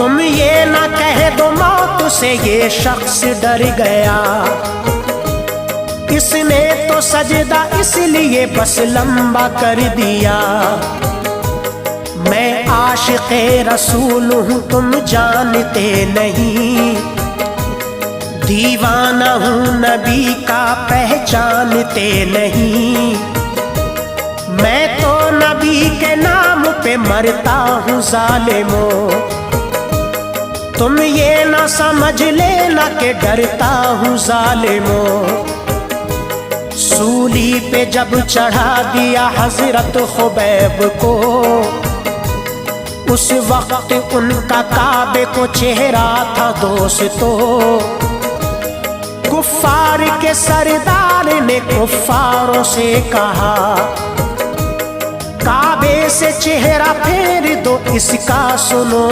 तुम ये ना कह दो मौत से ये शख्स डर गया, इसने तो सजदा इसलिए बस लंबा कर दिया। मैं आशिक़े रसूल हूँ तुम जानते नहीं, दीवाना हूँ नबी का पहचानते नहीं। मैं तो नबी के नाम पे मरता हूँ ज़ालिमों, तुम ये ना समझ लेना कि डरता हूँ ज़ालिमों। सूली पे जब चढ़ा दिया हज़रत खुबैब को, उस वक्त उनका काबे को चेहरा था दोस्तों। कुफ्फार के सरदार ने कुफ्फारों से कहा, काबे से चेहरा फेर दो इसका सुनो